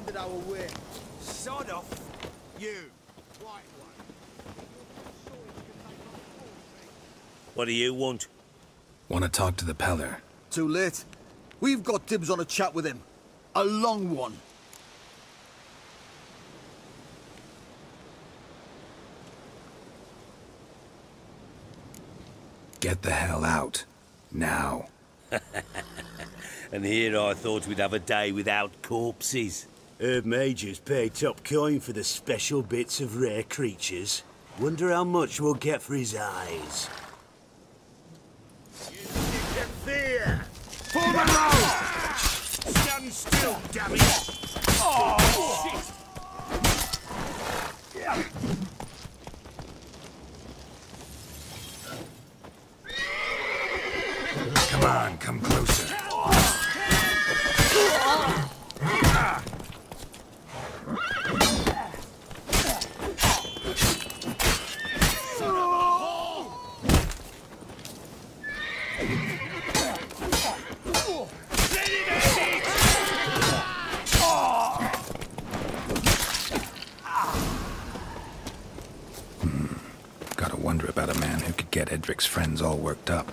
headed our way. Sod off, you. White one. What do you want? Want to talk to the Pellar. Too late. We've got dibs on a chat with him. A long one. Get the hell out. Now. And here I thought we'd have a day without corpses. Herb Majors pay top coin for the special bits of rare creatures. Wonder how much we'll get for his eyes. You stick of fear. Form a row! Stand still, damn it! Oh, shit! Come on, come closer. Gotta wonder about a man who could get Edric's friends all worked up.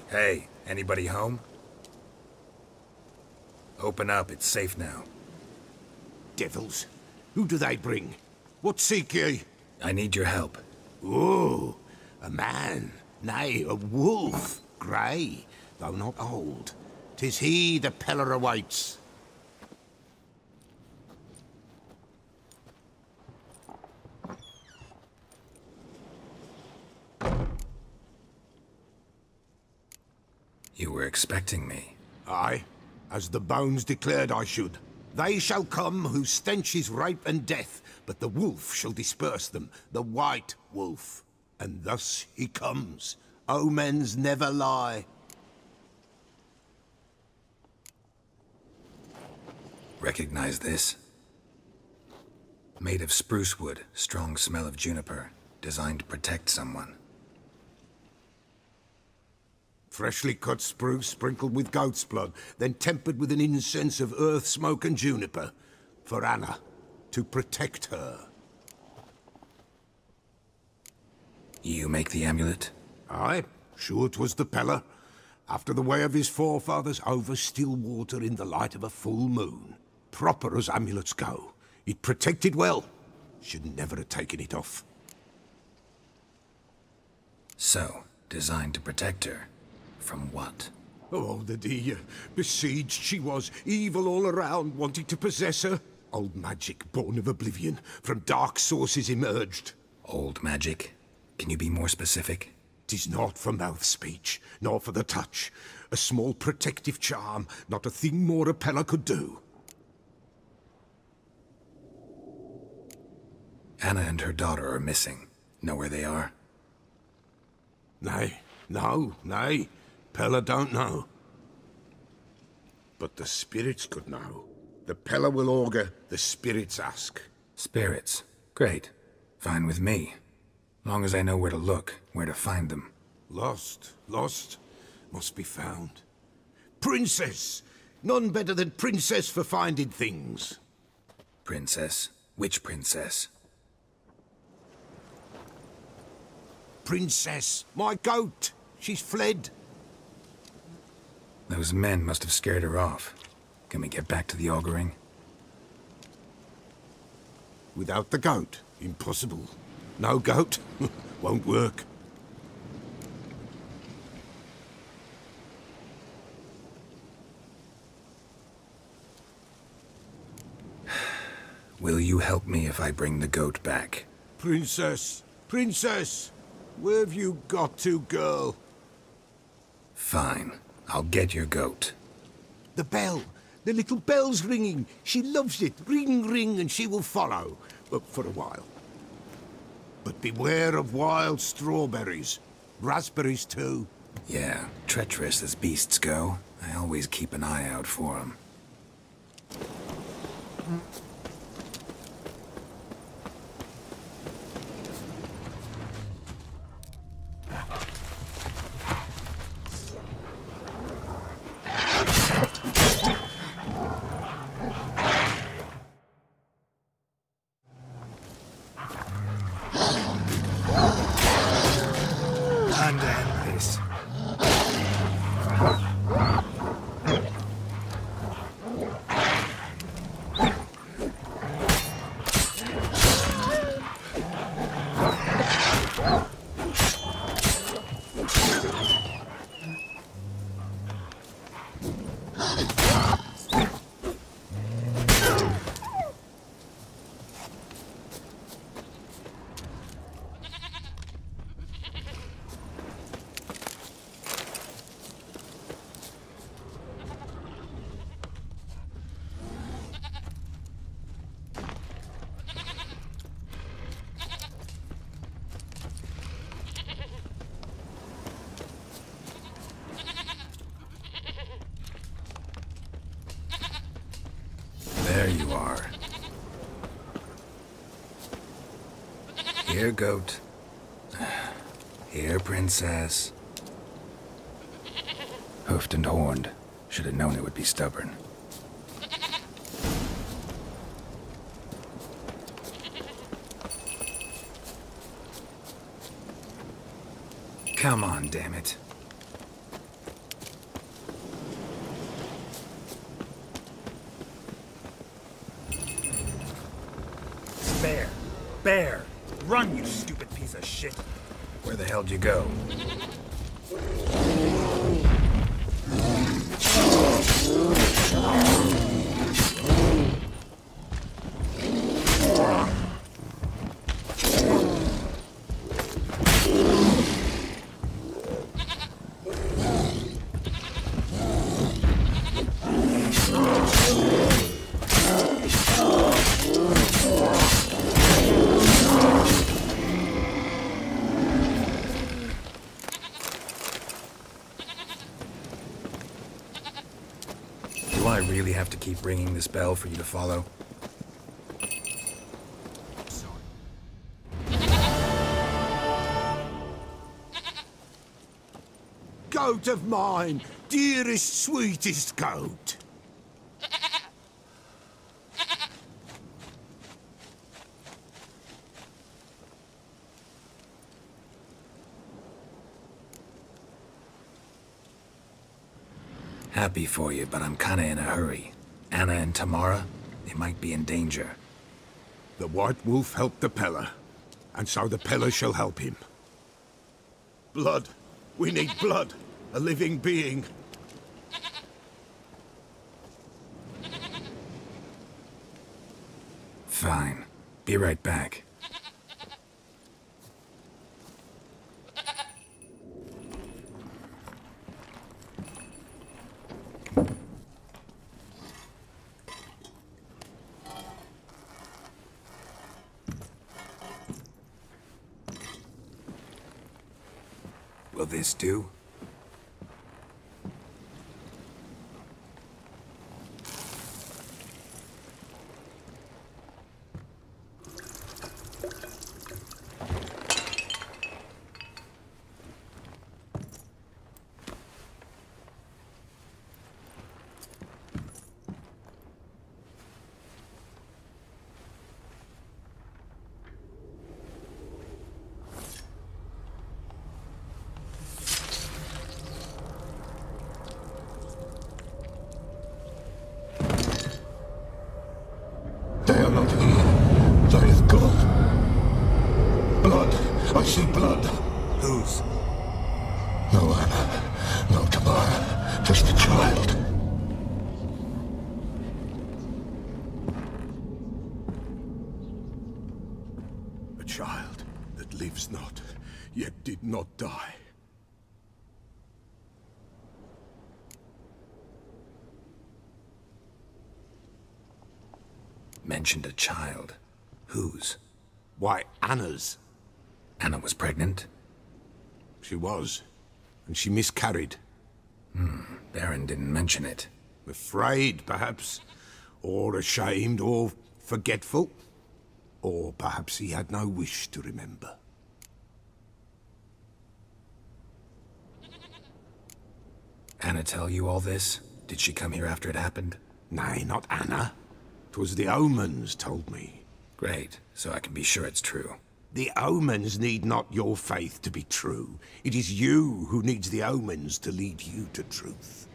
Hey, anybody home? Open up, it's safe now. Devils. Who do they bring? What seek ye? I need your help. Oh, a man. Nay, a wolf. Grey, though not old. 'Tis he the Pellar awaits. You were expecting me. Aye, as the bones declared I should. They shall come whose stench is rape and death, but the wolf shall disperse them, the white wolf. And thus he comes. Omens never lie. Recognize this? Made of spruce wood, strong smell of juniper, designed to protect someone. Freshly cut spruce sprinkled with goat's blood, then tempered with an incense of earth, smoke and juniper. For Anna, to protect her. You make the amulet? Aye, sure 'twas the Pellar. After the way of his forefathers, over still water in the light of a full moon. Proper as amulets go. It protected well. Should never have taken it off. So, designed to protect her. From what? Oh, the dear. Besieged she was, evil all around, wanting to possess her. Old magic, born of oblivion, from dark sources emerged. Old magic? Can you be more specific? 'Tis not for mouth speech, nor for the touch. A small protective charm, not a thing more a Pellar could do. Anna and her daughter are missing. Know where they are? Nay, nay. Pellar don't know. But the spirits could know. The Pellar will augur, the spirits ask. Spirits. Great. Fine with me. Long as I know where to look, where to find them. Lost, must be found. Princess! None better than Princess for finding things. Princess? Which princess? Princess, my goat! She's fled. Those men must have scared her off. Can we get back to the auguring? Without the goat, impossible. No goat, won't work. Will you help me if I bring the goat back? Princess, where have you got to, girl? Fine. I'll get your goat. The bell. The little bell's ringing. She loves it. Ring, ring, and she will follow. For a while. But beware of wild strawberries. Raspberries, too. Yeah, treacherous as beasts go. I always keep an eye out for them. Time to end this. There you are. Here, goat. Here, princess. Hoofed and horned. Should have known it would be stubborn. Come on, damn it. Bear! Bear! Run, you stupid piece of shit! Where the hell'd you go? Do I really have to keep ringing this bell for you to follow? Goat of mine, dearest, sweetest goat. Happy for you, but I'm kinda in a hurry. Anna and Tamara, they might be in danger. The White Wolf helped the Pellar, and so the Pellar shall help him. Blood. We need blood. A living being. Fine. Be right back. Will this do? They are not here. There is God. Blood. I see blood. Whose? No Anna. No Tamara. Just a child. A child that lives not, yet did not die. Mentioned a child. Whose? Why, Anna's. Anna was pregnant? She was, and she miscarried. Baron didn't mention it. Afraid, perhaps. Or ashamed, or forgetful. Or perhaps he had no wish to remember. Anna tell you all this? Did she come here after it happened? Nay, not Anna. 'Twas the omens told me. Great, so I can be sure it's true. The omens need not your faith to be true. It is you who needs the omens to lead you to truth.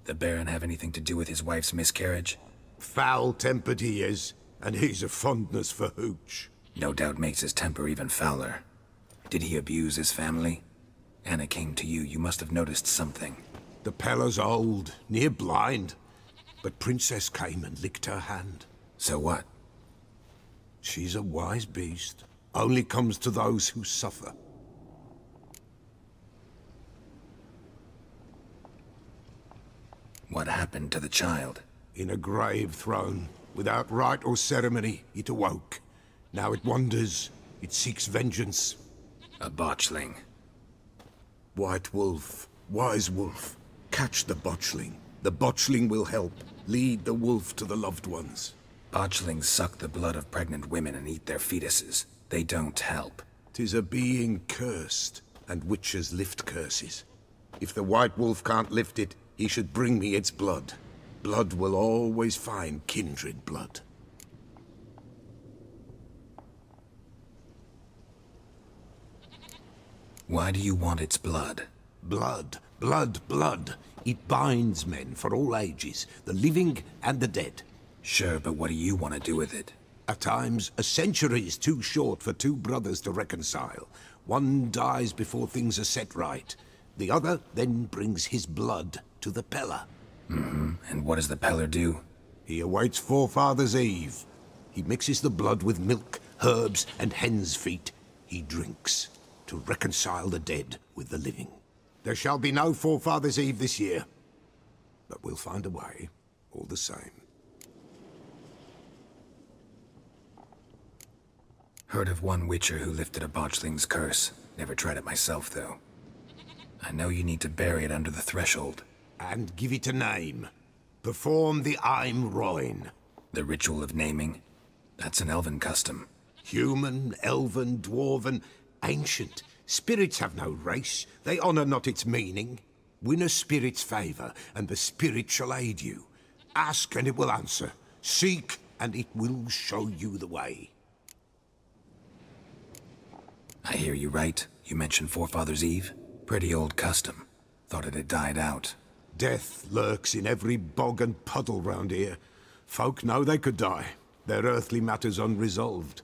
The Baron have anything to do with his wife's miscarriage? Foul-tempered he is, and he's a fondness for hooch. No doubt makes his temper even fouler. Did he abuse his family? Anna came to you, you must have noticed something. The Pellar's old, near blind, but Princess came and licked her hand. So what? She's a wise beast. Only comes to those who suffer. What happened to the child? In a grave thrown, without rite or ceremony, it awoke. Now it wanders, it seeks vengeance. A botchling. White wolf, wise wolf, catch the botchling. The botchling will help, lead the wolf to the loved ones. Botchlings suck the blood of pregnant women and eat their fetuses. They don't help. 'Tis a being cursed, and witches lift curses. If the white wolf can't lift it, he should bring me its blood. Blood will always find kindred blood. Why do you want its blood? Blood, blood, blood. It binds men for all ages, the living and the dead. Sure, but what do you want to do with it? At times, a century is too short for two brothers to reconcile. One dies before things are set right. The other then brings his blood to the Pellar. And what does the Pellar do? He awaits Forefathers' Eve. He mixes the blood with milk, herbs, and hen's feet. He drinks to reconcile the dead with the living. There shall be no Forefathers' Eve this year. But we'll find a way, all the same. Heard of one witcher who lifted a botchling's curse. Never tried it myself, though. I know you need to bury it under the threshold. And give it a name. Perform the Aim Roin. The ritual of naming? That's an elven custom. Human, elven, dwarven, ancient. Spirits have no race. They honor not its meaning. Win a spirit's favor, and the spirit shall aid you. Ask, and it will answer. Seek, and it will show you the way. I hear you right. You mentioned Forefathers' Eve? Pretty old custom. Thought it had died out. Death lurks in every bog and puddle round here. Folk know they could die, their earthly matters unresolved.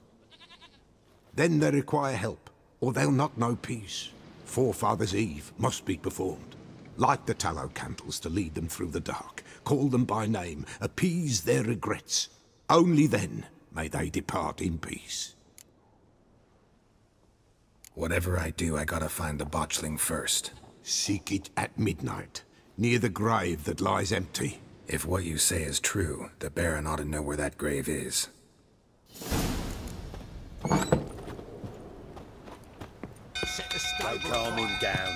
Then they require help, or they'll not know peace. Forefathers' Eve must be performed. Light the tallow candles to lead them through the dark. Call them by name, appease their regrets. Only then may they depart in peace. Whatever I do, I gotta find the botchling first. Seek it at midnight, near the grave that lies empty. If what you say is true, the Baron ought to know where that grave is. Calm him down.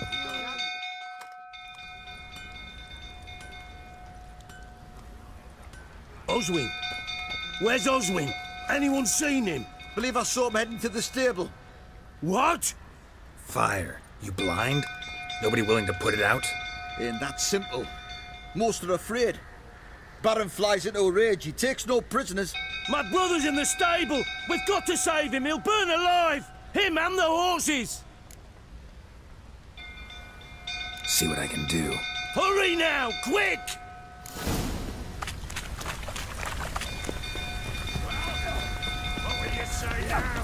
Oswin! Where's Oswin? Anyone seen him? Believe I saw him heading to the stable. What? Fire. You blind? Nobody willing to put it out? Ain't that simple. Most are afraid. Baron flies into a rage. He takes no prisoners. My brother's in the stable! We've got to save him! He'll burn alive! Him and the horses! See what I can do. Hurry now! Quick! What will you say now?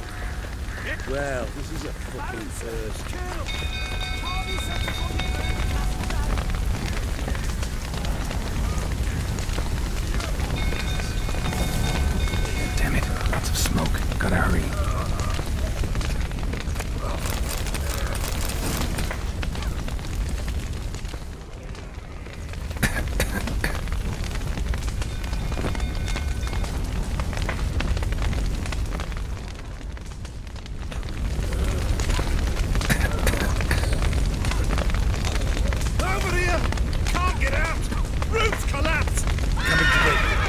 Well, this is a fucking first. Damn it. Lots of smoke. Gotta hurry. Over here! Can't get out! Roof's collapsed! Coming to get you.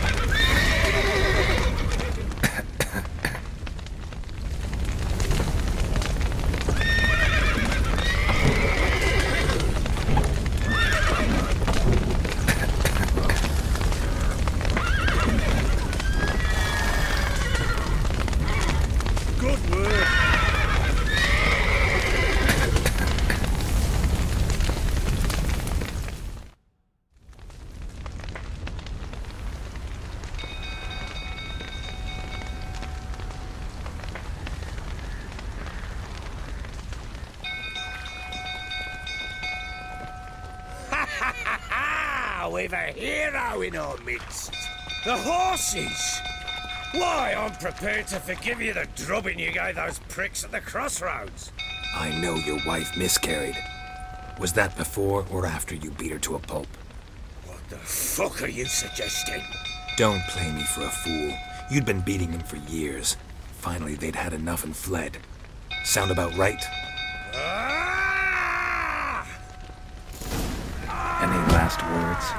Good work. We've a hero in our midst. The horses! Why, I'm prepared to forgive you the drubbing you gave those pricks at the crossroads. I know your wife miscarried. Was that before or after you beat her to a pulp? What the fuck are you suggesting? Don't play me for a fool. You'd been beating them for years. Finally, they'd had enough and fled. Sound about right? Ah! Any last words?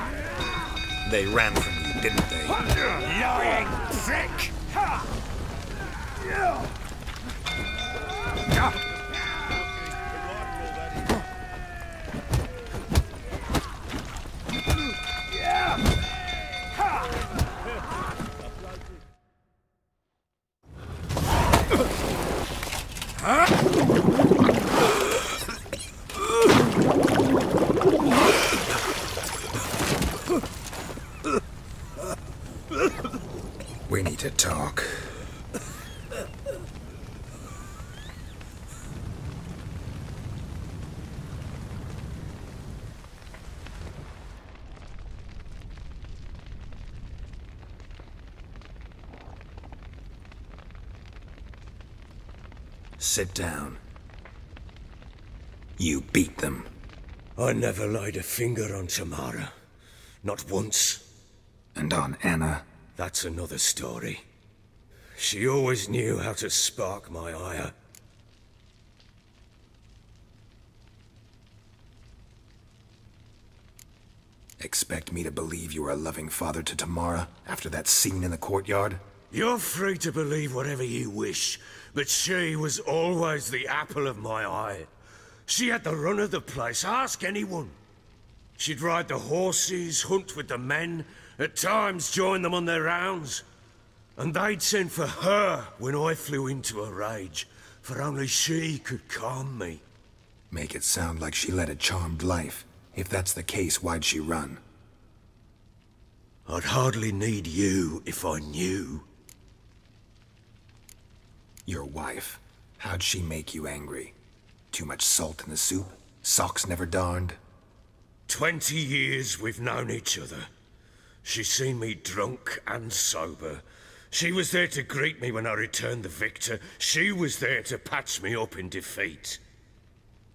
They ran from you, didn't they? Lying prick! We need to talk. Sit down. You beat them. I never laid a finger on Tamara. Not once. And on Anna. That's another story. She always knew how to spark my ire. Expect me to believe you were a loving father to Tamara after that scene in the courtyard? You're free to believe whatever you wish, but she was always the apple of my eye. She had the run of the place, ask anyone. She'd ride the horses, hunt with the men, at times join them on their rounds. And they'd send for her when I flew into a rage, for only she could calm me. Make it sound like she led a charmed life. If that's the case, why'd she run? I'd hardly need you if I knew. Your wife. How'd she make you angry? Too much salt in the soup? Socks never darned? 20 years we've known each other. She's seen me drunk and sober. She was there to greet me when I returned the victor. She was there to patch me up in defeat.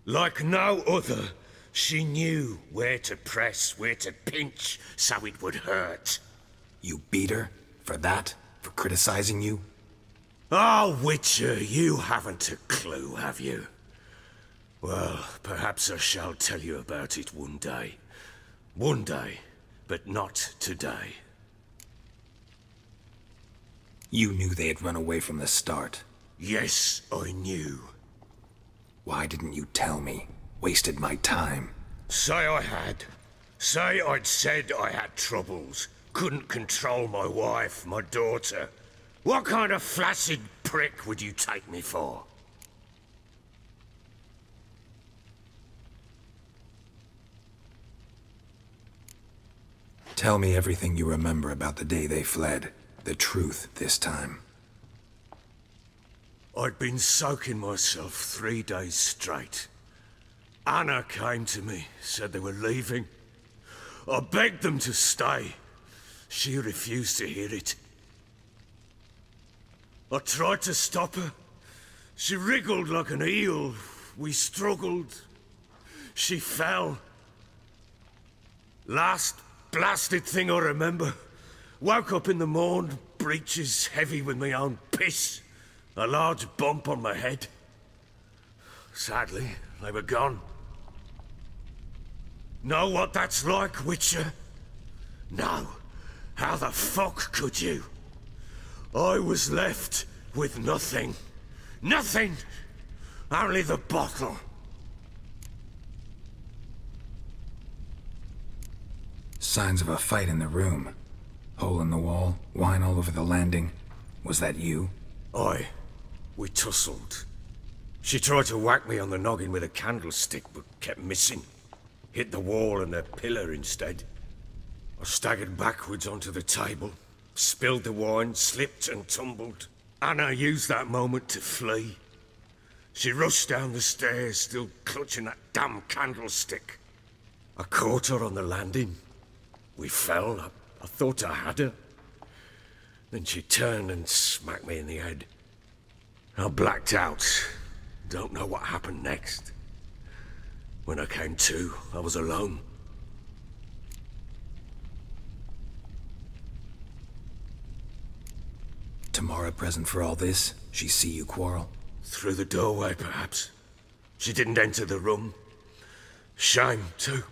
Like no other, she knew where to press, where to pinch, so it would hurt. You beat her? For that? For criticizing you? Oh, Witcher, you haven't a clue, have you? Well, perhaps I shall tell you about it one day. One day, but not today. You knew they had run away from the start. Yes, I knew. Why didn't you tell me? Wasted my time. Say I had. Say I'd said I had troubles. Couldn't control my wife, my daughter. What kind of flaccid prick would you take me for? Tell me everything you remember about the day they fled. The truth this time. I'd been soaking myself 3 days straight. Anna came to me, said they were leaving. I begged them to stay. She refused to hear it. I tried to stop her. She wriggled like an eel. We struggled. She fell. Last blasted thing I remember. Woke up in the morn, breeches heavy with my own piss. A large bump on my head. Sadly, they were gone. Know what that's like, Witcher? No. How the fuck could you? I was left with nothing. Nothing! Only the bottle. Signs of a fight in the room. Hole in the wall, wine all over the landing. Was that you? Aye. We tussled. She tried to whack me on the noggin with a candlestick, but kept missing. Hit the wall and a pillar instead. I staggered backwards onto the table, spilled the wine, slipped and tumbled. Anna used that moment to flee. She rushed down the stairs, still clutching that damn candlestick. I caught her on the landing. We fell. I thought I had her. Then she turned and smacked me in the head. I blacked out. Don't know what happened next. When I came to, I was alone. Tamara present for all this? She see you quarrel? Through the doorway, perhaps. She didn't enter the room. Shame, too.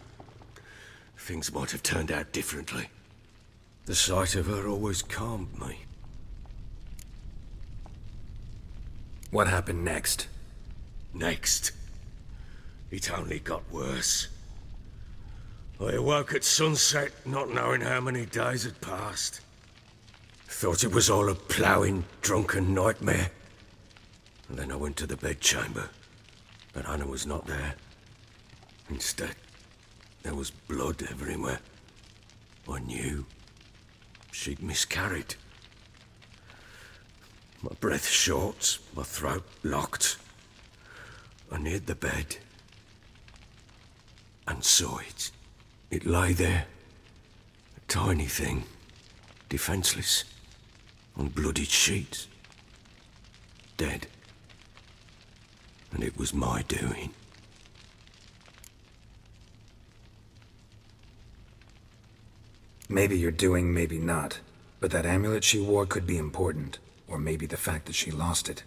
Things might have turned out differently. The sight of her always calmed me. What happened next? Next, it only got worse. I awoke at sunset, not knowing how many days had passed. Thought it was all a ploughing, drunken nightmare. And then I went to the bedchamber, but Anna was not there. Instead, there was blood everywhere. I knew she'd miscarried. My breath short, my throat locked. I neared the bed and saw it. It lay there, a tiny thing, defenseless, on bloodied sheets, dead. And it was my doing. Maybe you're doing, maybe not. But that amulet she wore could be important. Or maybe the fact that she lost it.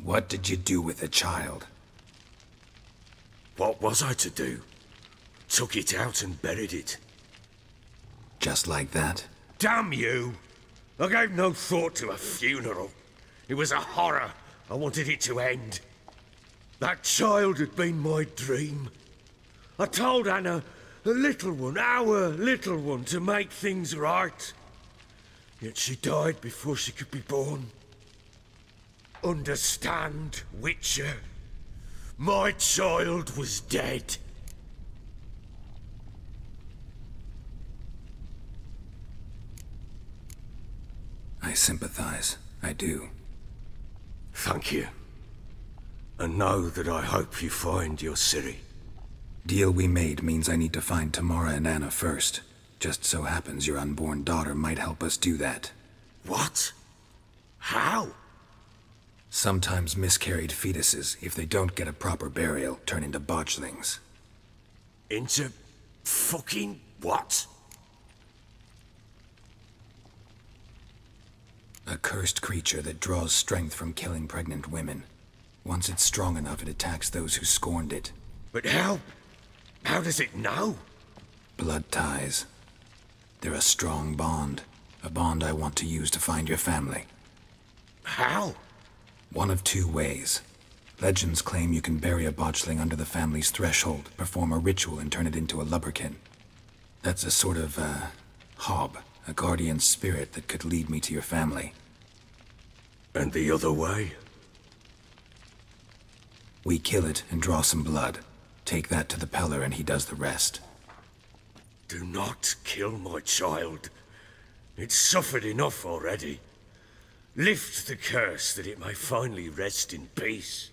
What did you do with the child? What was I to do? Took it out and buried it. Just like that? Damn you! I gave no thought to a funeral. It was a horror. I wanted it to end. That child had been my dream. I told Anna, the little one, our little one, to make things right. Yet she died before she could be born. Understand, Witcher? My child was dead. I sympathize. I do. Thank you. And know that I hope you find your Ciri. Deal we made means I need to find Tamara and Anna first. Just so happens your unborn daughter might help us do that. What? How? Sometimes miscarried fetuses, if they don't get a proper burial, turn into botchlings. Into fucking what? A cursed creature that draws strength from killing pregnant women. Once it's strong enough, it attacks those who scorned it. But how? How does it know? Blood ties. They're a strong bond. A bond I want to use to find your family. How? One of two ways. Legends claim you can bury a botchling under the family's threshold, perform a ritual, and turn it into a lubberkin. That's a sort of, hob. A guardian spirit that could lead me to your family. And the other way? We kill it and draw some blood. Take that to the Pellar and he does the rest. Do not kill my child. It's suffered enough already. Lift the curse that it may finally rest in peace.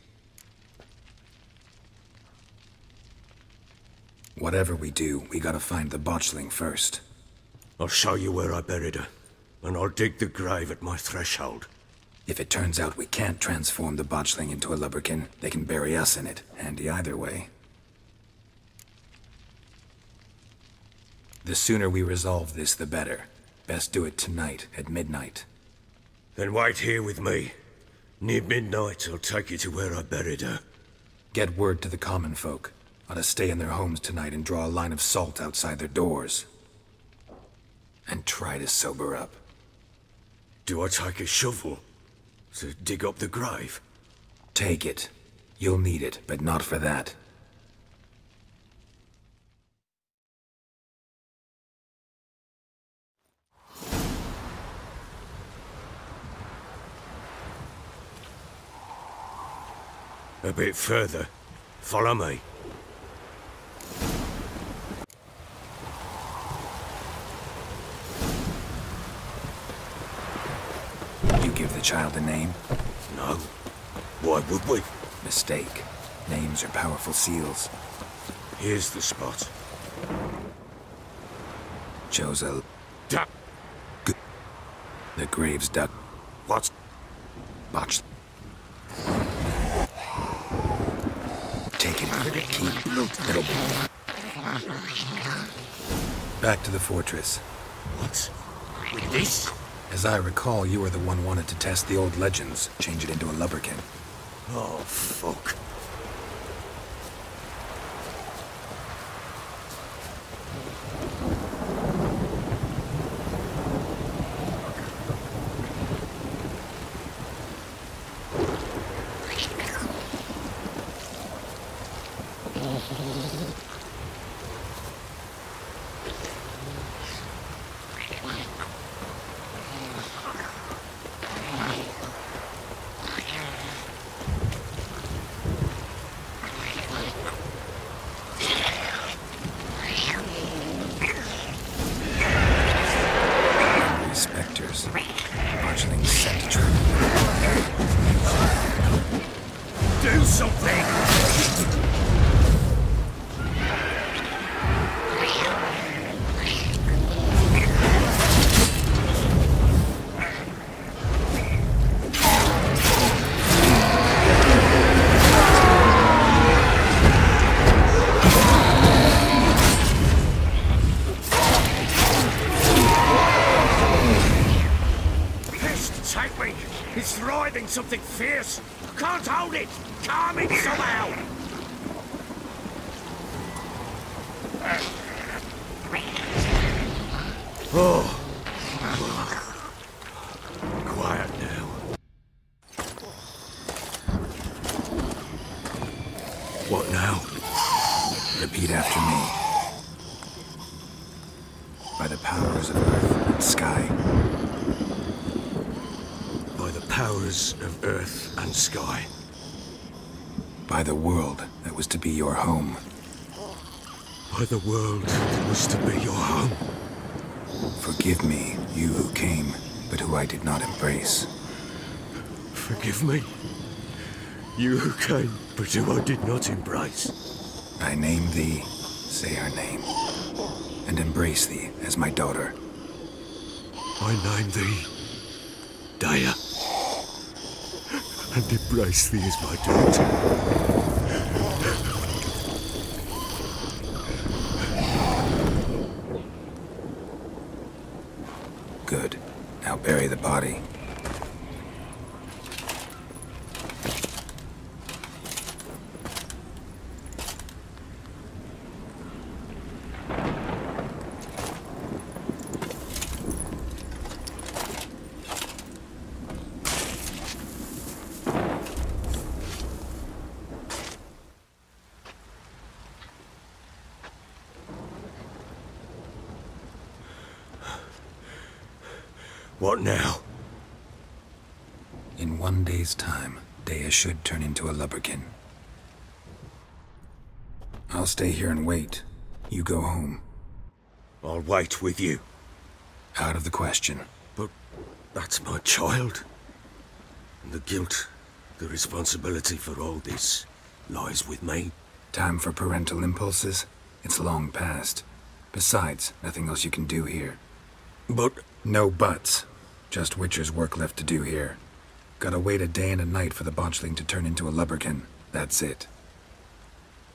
Whatever we do, we gotta find the botchling first. I'll show you where I buried her, and I'll dig the grave at my threshold. If it turns out we can't transform the botchling into a lubberkin, they can bury us in it. Handy either way. The sooner we resolve this, the better. Best do it tonight, at midnight. Then wait here with me. Near midnight, I'll take you to where I buried her. Get word to the common folk. ought to stay in their homes tonight and draw a line of salt outside their doors. And try to sober up. Do I take a shovel to dig up the grave? Take it. You'll need it, but not for that. A bit further. Follow me. You give the child a name? No. Why would we? Mistake. Names are powerful seals. Here's the spot. Chose a... Duck. The grave's dug. What? Botched. Take it. Keep. Little. Back to the fortress. What? With this? As I recall, you were the one wanted to test the old legends, change it into a lubberkin. Oh, fuck. Spectres. Marchling sent to try. Do something! Take me! It's writhing something fierce! I can't hold it! Calm it somehow! Oh. Quiet now. What now? Repeat after me. By the powers of earth and sky. By the powers of earth and sky. By the world that was to be your home. By the world that was to be your home. Forgive me, you who came, but who I did not embrace. Forgive me. You who came, but who I did not embrace. I name thee, say her name, and embrace thee as my daughter. I name thee Daya, and embrace thee as my daughter. Good. Now bury the body. What now? In 1 day's time, Daya should turn into a lubberkin. I'll stay here and wait. You go home. I'll wait with you. Out of the question. But that's my child. And the guilt, the responsibility for all this lies with me. Time for parental impulses? It's long past. Besides, nothing else you can do here. But... No buts. Just Witcher's work left to do here. Gotta wait a day and a night for the botchling to turn into a lubberkin. That's it.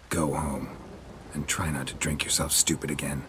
Go home. And try not to drink yourself stupid again.